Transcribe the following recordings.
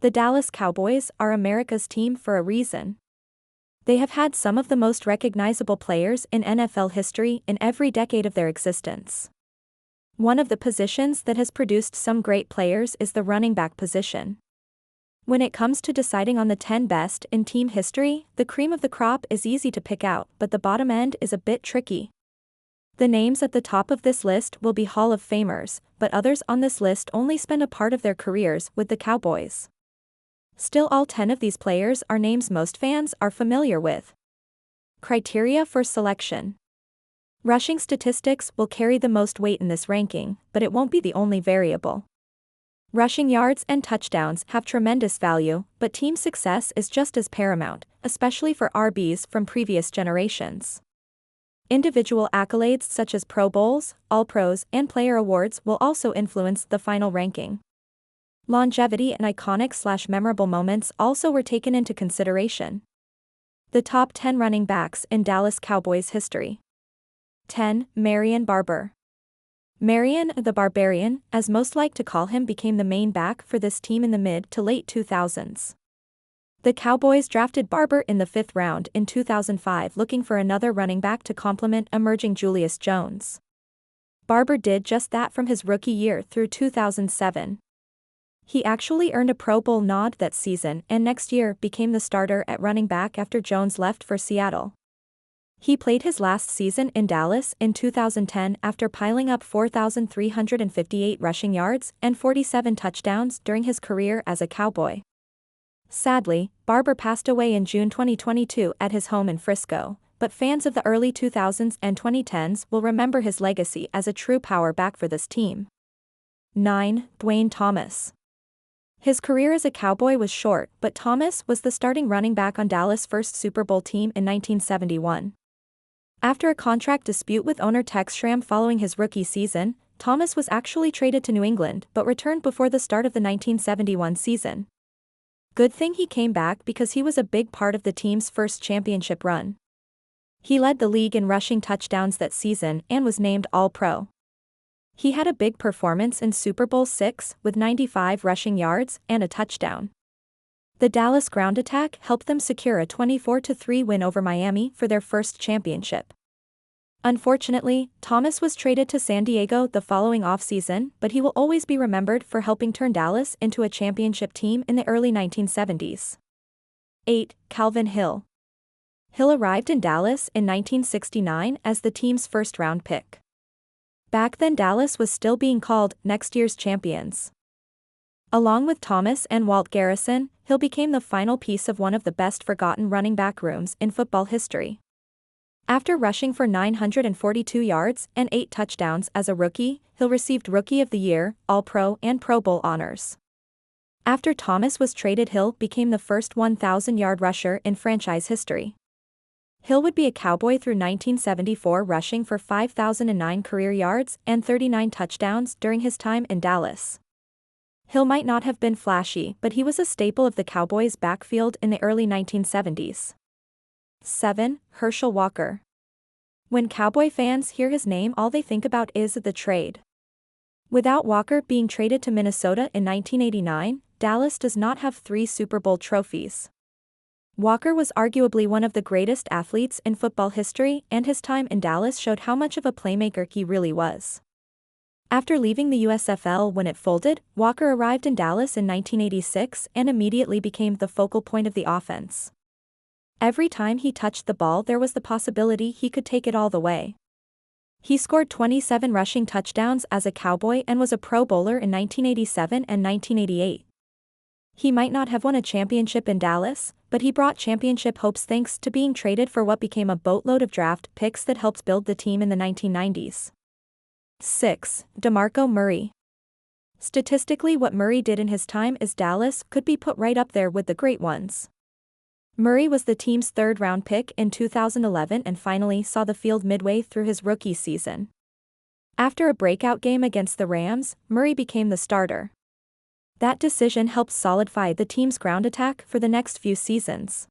The Dallas Cowboys are America's team for a reason. They have had some of the most recognizable players in NFL history in every decade of their existence. One of the positions that has produced some great players is the running back position. When it comes to deciding on the 10 best in team history, the cream of the crop is easy to pick out, but the bottom end is a bit tricky. The names at the top of this list will be Hall of Famers, but others on this list only spend a part of their careers with the Cowboys. Still, all 10 of these players are names most fans are familiar with. Criteria for selection. Rushing statistics will carry the most weight in this ranking, but it won't be the only variable. Rushing yards and touchdowns have tremendous value, but team success is just as paramount, especially for RBs from previous generations. Individual accolades such as Pro Bowls, All-Pros, and player awards will also influence the final ranking. Longevity and iconic/memorable moments also were taken into consideration. The top 10 running backs in Dallas Cowboys history. 10. Marion Barber. Marion the Barbarian, as most like to call him, became the main back for this team in the mid to late 2000s. The Cowboys drafted Barber in the 5th round in 2005 looking for another running back to complement emerging Julius Jones. Barber did just that from his rookie year through 2007. He actually earned a Pro Bowl nod that season and next year became the starter at running back after Jones left for Seattle. He played his last season in Dallas in 2010 after piling up 4,358 rushing yards and 47 touchdowns during his career as a Cowboy. Sadly, Barber passed away in June 2022 at his home in Frisco, but fans of the early 2000s and 2010s will remember his legacy as a true power back for this team. 9. Dwayne Thomas. His career as a Cowboy was short, but Thomas was the starting running back on Dallas' first Super Bowl team in 1971. After a contract dispute with owner Tex Schramm following his rookie season, Thomas was actually traded to New England but returned before the start of the 1971 season. Good thing he came back because he was a big part of the team's first championship run. He led the league in rushing touchdowns that season and was named All-Pro. He had a big performance in Super Bowl VI with 95 rushing yards and a touchdown. The Dallas ground attack helped them secure a 24-3 win over Miami for their first championship. Unfortunately, Thomas was traded to San Diego the following offseason, but he will always be remembered for helping turn Dallas into a championship team in the early 1970s. 8. Calvin Hill. Hill arrived in Dallas in 1969 as the team's first-round pick. Back then Dallas was still being called next year's champions. Along with Thomas and Walt Garrison, Hill became the final piece of one of the best forgotten running back rooms in football history. After rushing for 942 yards and 8 touchdowns as a rookie, Hill received Rookie of the Year, All-Pro and Pro Bowl honors. After Thomas was traded, Hill became the first 1,000-yard rusher in franchise history. Hill would be a Cowboy through 1974, rushing for 5,009 career yards and 39 touchdowns during his time in Dallas. Hill might not have been flashy, but he was a staple of the Cowboys' backfield in the early 1970s. 7. Herschel Walker. When Cowboy fans hear his name, all they think about is the trade. Without Walker being traded to Minnesota in 1989, Dallas does not have 3 Super Bowl trophies. Walker was arguably one of the greatest athletes in football history, and his time in Dallas showed how much of a playmaker he really was. After leaving the USFL when it folded, Walker arrived in Dallas in 1986 and immediately became the focal point of the offense. Every time he touched the ball, there was the possibility he could take it all the way. He scored 27 rushing touchdowns as a Cowboy and was a Pro Bowler in 1987 and 1988. He might not have won a championship in Dallas, but he brought championship hopes thanks to being traded for what became a boatload of draft picks that helped build the team in the 1990s. 6. DeMarco Murray. Statistically, what Murray did in his time as Dallas could be put right up there with the great ones. Murray was the team's 3rd-round pick in 2011 and finally saw the field midway through his rookie season. After a breakout game against the Rams, Murray became the starter. That decision helped solidify the team's ground attack for the next few seasons.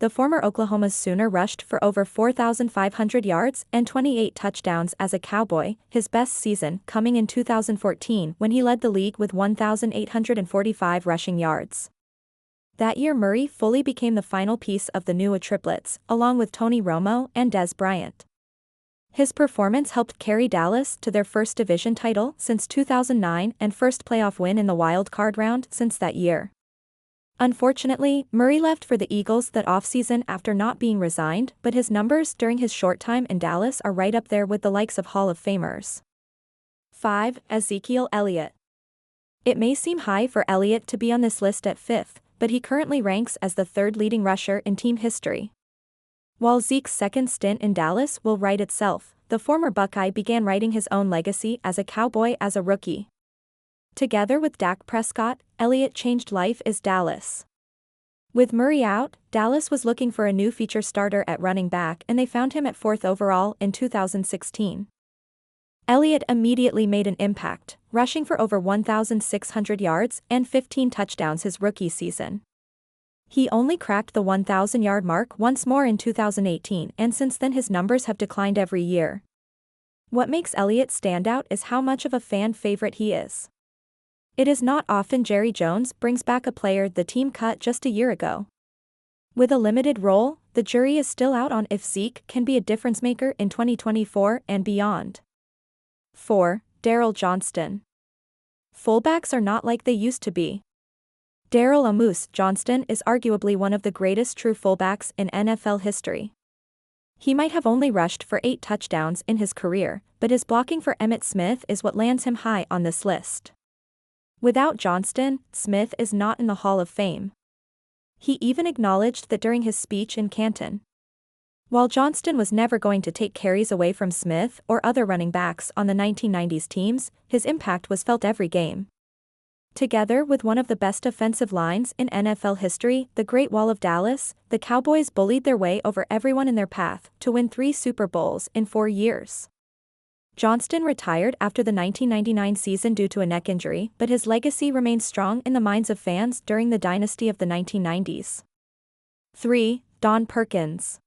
The former Oklahoma Sooner rushed for over 4,500 yards and 28 touchdowns as a Cowboy, his best season coming in 2014 when he led the league with 1,845 rushing yards. That year Murray fully became the final piece of the new triplets, along with Tony Romo and Des Bryant. His performance helped carry Dallas to their first division title since 2009 and first playoff win in the wild card round since that year. Unfortunately, Murray left for the Eagles that offseason after not being resigned, but his numbers during his short time in Dallas are right up there with the likes of Hall of Famers. 5. Ezekiel Elliott. It may seem high for Elliott to be on this list at 5th, but he currently ranks as the third leading rusher in team history. While Zeke's second stint in Dallas will write itself, the former Buckeye began writing his own legacy as a Cowboy as a rookie. Together with Dak Prescott, Elliott changed life in Dallas. With Murray out, Dallas was looking for a new feature starter at running back and they found him at 4th overall in 2016. Elliott immediately made an impact, rushing for over 1,600 yards and 15 touchdowns his rookie season. He only cracked the 1,000-yard mark once more in 2018 and since then his numbers have declined every year. What makes Elliott stand out is how much of a fan favorite he is. It is not often Jerry Jones brings back a player the team cut just a year ago. With a limited role, the jury is still out on if Zeke can be a difference maker in 2024 and beyond. 4. Daryl Johnston. Fullbacks are not like they used to be. Daryl "Amos" Johnston is arguably one of the greatest true fullbacks in NFL history. He might have only rushed for 8 touchdowns in his career, but his blocking for Emmitt Smith is what lands him high on this list. Without Johnston, Smith is not in the Hall of Fame. He even acknowledged that during his speech in Canton. While Johnston was never going to take carries away from Smith or other running backs on the 1990s teams, his impact was felt every game. Together with one of the best offensive lines in NFL history, the Great Wall of Dallas, the Cowboys bullied their way over everyone in their path to win 3 Super Bowls in 4 years. Johnston retired after the 1999 season due to a neck injury, but his legacy remains strong in the minds of fans during the dynasty of the 1990s. 3. Don Perkins.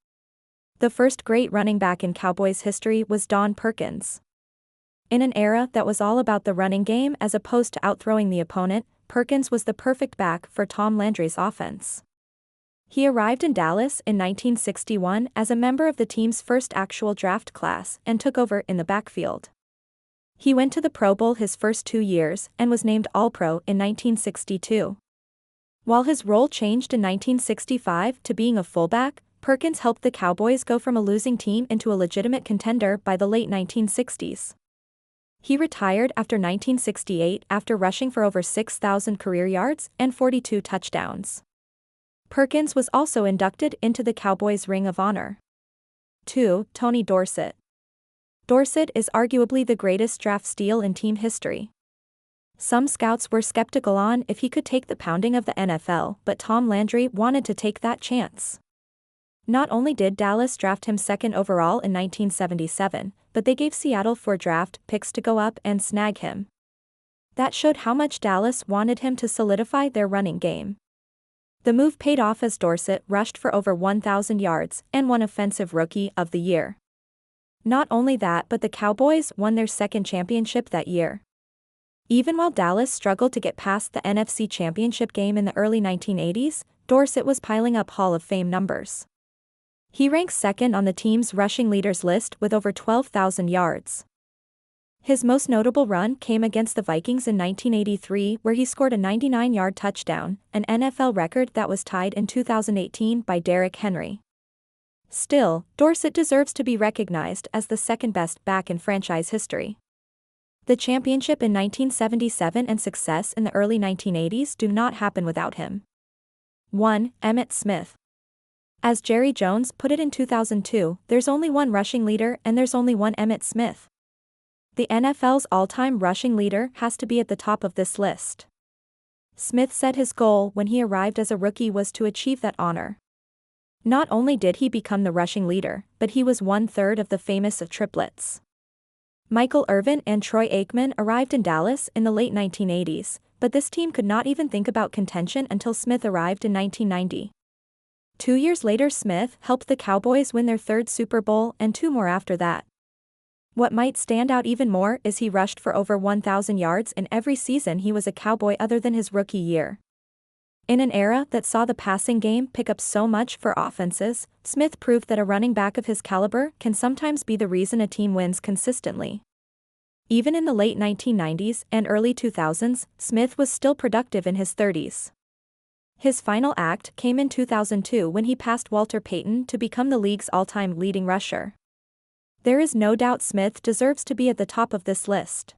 The first great running back in Cowboys history was Don Perkins. In an era that was all about the running game as opposed to outthrowing the opponent, Perkins was the perfect back for Tom Landry's offense. He arrived in Dallas in 1961 as a member of the team's first actual draft class and took over in the backfield. He went to the Pro Bowl his first 2 years and was named All-Pro in 1962. While his role changed in 1965 to being a fullback, Perkins helped the Cowboys go from a losing team into a legitimate contender by the late 1960s. He retired after 1968 after rushing for over 6,000 career yards and 42 touchdowns. Perkins was also inducted into the Cowboys Ring of Honor. 2. Tony Dorsett. Dorsett is arguably the greatest draft steal in team history. Some scouts were skeptical on if he could take the pounding of the NFL, but Tom Landry wanted to take that chance. Not only did Dallas draft him 2nd overall in 1977, but they gave Seattle 4 draft picks to go up and snag him. That showed how much Dallas wanted him to solidify their running game. The move paid off as Dorsett rushed for over 1,000 yards and won Offensive Rookie of the Year. Not only that, but the Cowboys won their 2nd championship that year. Even while Dallas struggled to get past the NFC Championship game in the early 1980s, Dorsett was piling up Hall of Fame numbers. He ranks 2nd on the team's rushing leaders list with over 12,000 yards. His most notable run came against the Vikings in 1983 where he scored a 99-yard touchdown, an NFL record that was tied in 2018 by Derrick Henry. Still, Dorsett deserves to be recognized as the 2nd best back in franchise history. The championship in 1977 and success in the early 1980s do not happen without him. 1. Emmitt Smith. As Jerry Jones put it in 2002, there's only one rushing leader and there's only one Emmitt Smith. The NFL's all-time rushing leader has to be at the top of this list. Smith said his goal when he arrived as a rookie was to achieve that honor. Not only did he become the rushing leader, but he was 1/3 of the famous triplets. Michael Irvin and Troy Aikman arrived in Dallas in the late 1980s, but this team could not even think about contention until Smith arrived in 1990. 2 years later, Smith helped the Cowboys win their third Super Bowl and 2 more after that. What might stand out even more is he rushed for over 1,000 yards in every season he was a Cowboy other than his rookie year. In an era that saw the passing game pick up so much for offenses, Smith proved that a running back of his caliber can sometimes be the reason a team wins consistently. Even in the late 1990s and early 2000s, Smith was still productive in his 30s. His final act came in 2002 when he passed Walter Payton to become the league's all-time leading rusher. There is no doubt Smith deserves to be at the top of this list.